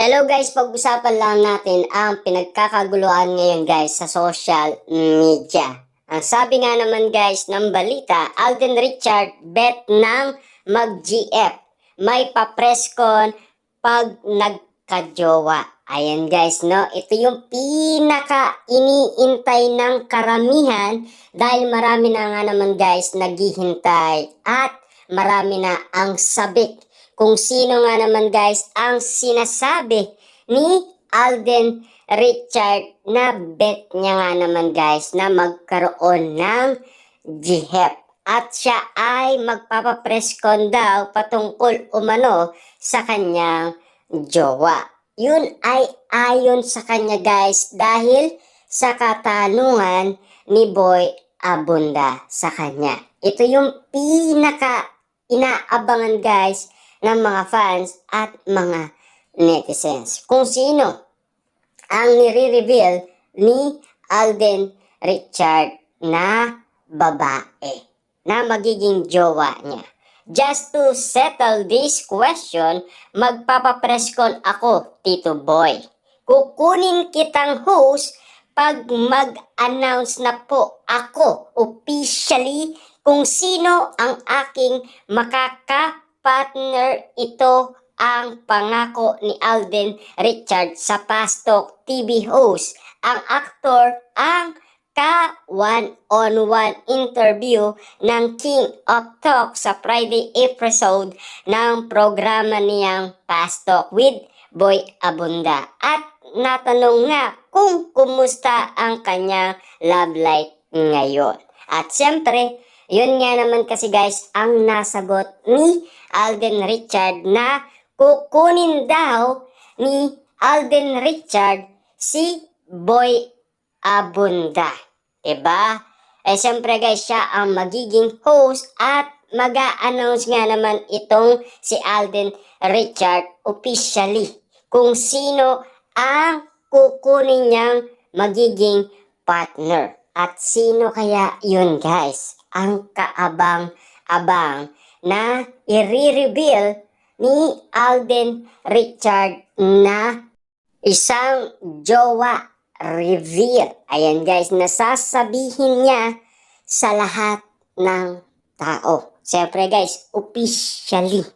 Hello guys, pag-usapan lang natin ang pinagkakaguluhan ngayon guys sa social media. Ang sabi nga naman guys ng balita, Alden Richard bet ng mag-GF. May pa-presscon pag nagkajowa. Ayan guys, no? Ito yung pinaka-iniintay ng karamihan dahil marami na nga naman guys naghihintay at marami na ang sabik kung sino nga naman guys ang sinasabi ni Alden Richard na bet niya nga naman guys na magkaroon ng GHEP. At siya ay magpapapresscon daw patungkol umano sa kanyang jowa. Yun ay ayon sa kanya guys dahil sa katanungan ni Boy Abunda sa kanya. Ito yung pinaka inaabangan guys ng mga fans at mga netizens. Kung sino ang nire-reveal ni Alden Richard na babae na magiging jowa niya. Just to settle this question, magpapapresscon ako, Tito Boy. Kukunin kitang host pag mag-announce na po ako officially kung sino ang aking makaka-partner. Ito ang pangako ni Alden Richard sa Pastok TV host. Ang aktor ang ka-one-on-one interview ng King of Talk sa Friday episode ng programa niyang Pastok with Boy Abunda. At natanong nga kung kumusta ang kanyang love life ngayon. At siyempre, yun nga naman kasi guys ang nasagot ni Alden Richard na kukunin daw ni Alden Richard si Boy Abunda. Diba? Siyempre guys, siya ang magiging host at mag-a-announce nga naman itong si Alden Richard officially kung sino ang kukunin niyang magiging partner. At sino kaya yun guys? Ang kaabang-abang na i-reveal ni Alden Richard na isang jowa reveal. Ayan guys, nasasabihin niya sa lahat ng tao. Siyempre guys, officially,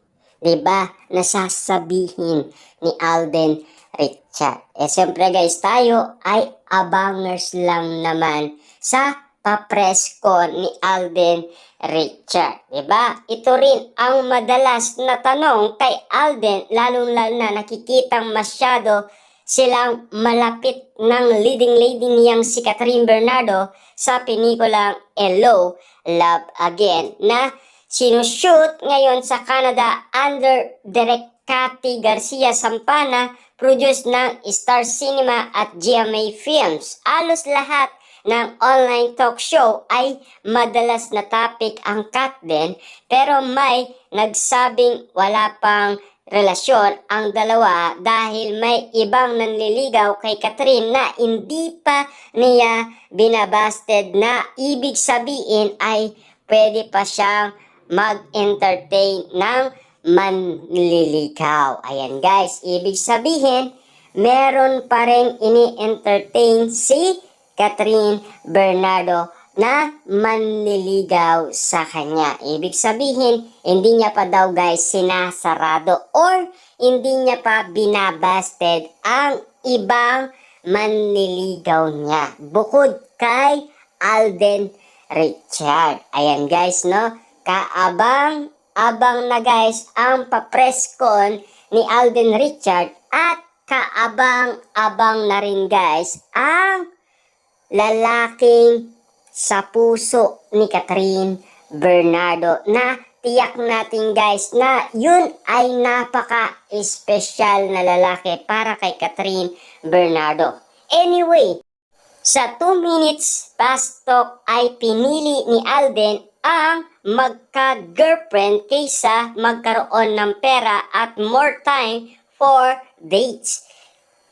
diba? Nasasabihin ni Alden Richard. Siyempre guys, tayo ay abangers lang naman sa pa-presscon ni Alden Richard. Diba? Ito rin ang madalas na tanong kay Alden, lalong-lalo na nakikitang masyado silang malapit ng leading lady niyang si Catherine Bernardo sa pelikulang Hello, Love Again na sinushoot ngayon sa Canada under Direk Cathy Garcia Sampana, produced ng Star Cinema at GMA Films. Alos lahat ng online talk show ay madalas na topic ang cut din, pero may nagsabing wala pang relasyon ang dalawa dahil may ibang nanliligaw kay Catherine na hindi pa niya binabasted, na ibig sabihin ay pwede pa siyang mag-entertain ng manliligaw. Ayan guys, ibig sabihin meron pa rin ini-entertain si Catherine Bernardo na manliligaw sa kanya. Ibig sabihin, hindi niya pa daw guys sinasarado or hindi niya pa binabasted ang ibang manliligaw niya. Bukod kay Alden Richard. Ayan guys, no? Kaabang-abang na guys ang pa-presscon ni Alden Richard at kaabang-abang na rin guys ang lalaking sa puso ni Catherine Bernardo na tiyak natin guys na yun ay napaka-espesyal na lalaki para kay Catherine Bernardo. Anyway, sa 2 minutes past talk ay pinili ni Alden ang magka-girlfriend kaysa magkaroon ng pera at more time for dates.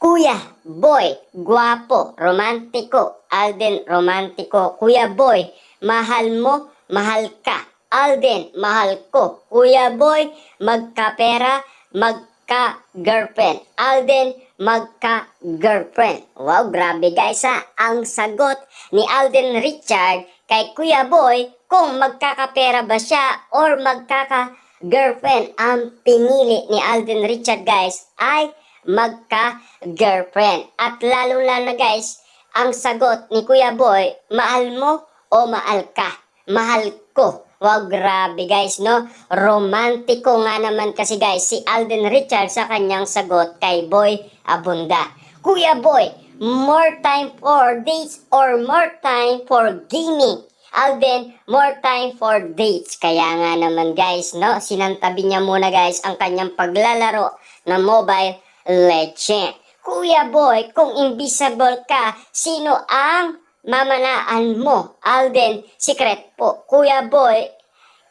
Kuya Boy, guwapo, romantiko. Alden, romantiko. Kuya Boy, mahal mo, mahal ka. Alden, mahal ko. Kuya Boy, magkapera, magka-girlfriend. Alden, magka-girlfriend. Wow, grabe guys ha. Ang sagot ni Alden Richard kay Kuya Boy kung magkakapera ba siya or magkaka-girlfriend. Ang pinili ni Alden Richard guys ay magka-girlfriend. At lalo-lalo na guys, ang sagot ni Kuya Boy, mahal mo o mahal ka? Mahal ko. Wow, grabe guys, no? Romantiko nga naman kasi guys si Alden Richard sa kanyang sagot kay Boy Abunda. Kuya Boy, more time for dates or more time for gaming? Alden, more time for dates. Kaya nga naman guys, no? Sinantabi niya muna guys ang kanyang paglalaro ng Mobile Legend. Kuya Boy, kung invisible ka, sino ang mamanaan mo? Alden, secret po. Kuya Boy,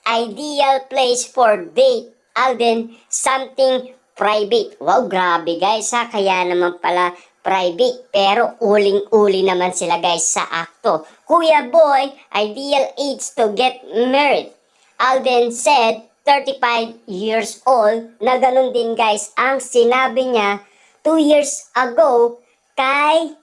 ideal place for date. Alden, something private. Wow, grabe guys ha. Kaya naman pala private. Pero uling-uli naman sila guys sa akto. Kuya Boy, ideal age to get married. Alden said 35 years old. Na ganun din guys ang sinabi niya 2 years ago kay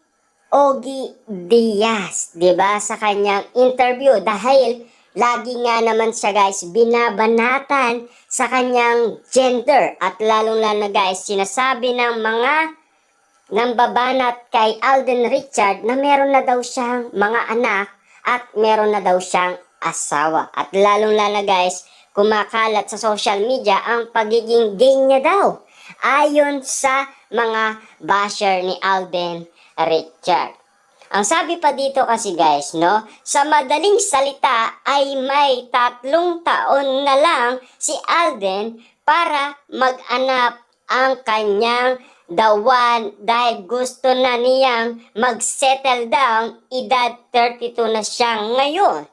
Ogie Diaz, 'di ba, sa kanyang interview dahil lagi nga naman siya guys binabanatan sa kanyang gender at lalong-lalo na guys sinasabi ng mga nambabanat kay Alden Richard na meron na daw siyang mga anak at meron na daw siyang asawa at lalong-lalo na guys kumakalat sa social media ang pagiging gay niya daw ayon sa mga basher ni Alden Richard. Ang sabi pa dito kasi guys, no, sa madaling salita ay may 3 taon na lang si Alden para mag-anak ang kanyang dawan dahil gusto na niyang mag-settle down, edad 32 na siya ngayon.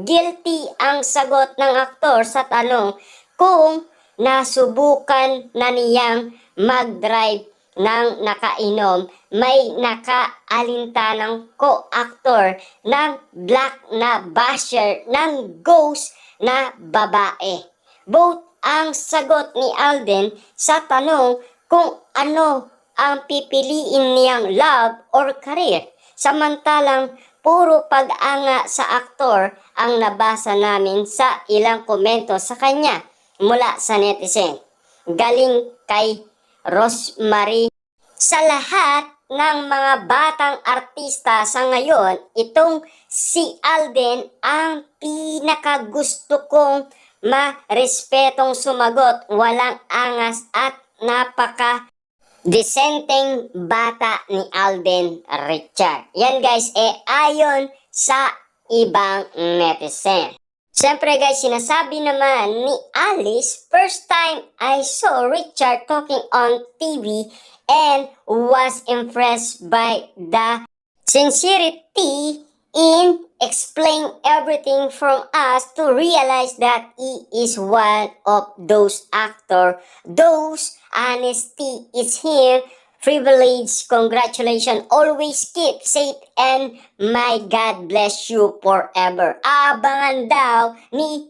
Guilty ang sagot ng aktor sa tanong kung nasubukan na niyang mag-drive ng nakainom. May nakaalintanang co-actor ng black na basher ng ghost na babae. Both ang sagot ni Alden sa tanong kung ano ang pipiliin niyang love or career. Samantalang puro pag-anga sa aktor ang nabasa namin sa ilang komento sa kanya mula sa netizen. Galing kay Rosemary. Sa lahat ng mga batang artista sa ngayon, itong si Alden ang pinakagusto kong marespetong sumagot, walang angas at napaka-decenteng bata ni Alden Richard. Yan guys, ayon sa ibang netizen. Siyempre guys, sinasabi naman ni Alice, first time I saw Richard talking on TV and was impressed by the sincerity in explaining everything from us to realize that he is one of those actors. Those honesty is him. Privilege, congratulations, always keep safe and my God bless you forever. Abangan daw ni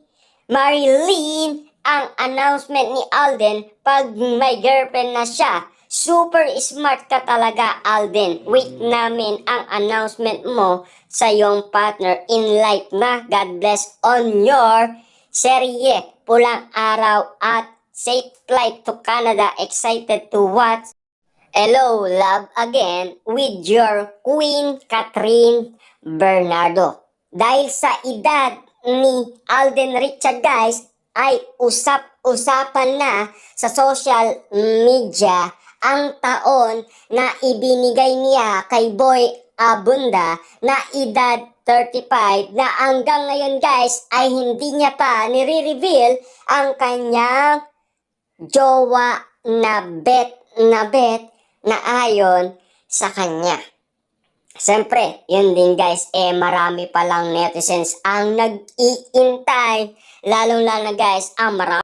Marilyn ang announcement ni Alden pag may girlfriend na siya. Super smart ka talaga, Alden. Wait namin ang announcement mo sa iyong partner in life na God bless on your serye. Pulang araw at safe flight to Canada. Excited to watch Hello, Love Again with your Queen Catherine Bernardo. Dahil sa edad ni Alden Richard guys ay usap-usapan na sa social media ang taon na ibinigay niya kay Boy Abunda na edad 35 na hanggang ngayon guys ay hindi niya pa nire-reveal ang kanyang jowa na bet na ayon sa kanya. Siyempre, yun din guys, marami palang netizens ang nag-iintay. Lalong-lalo na guys, ang marami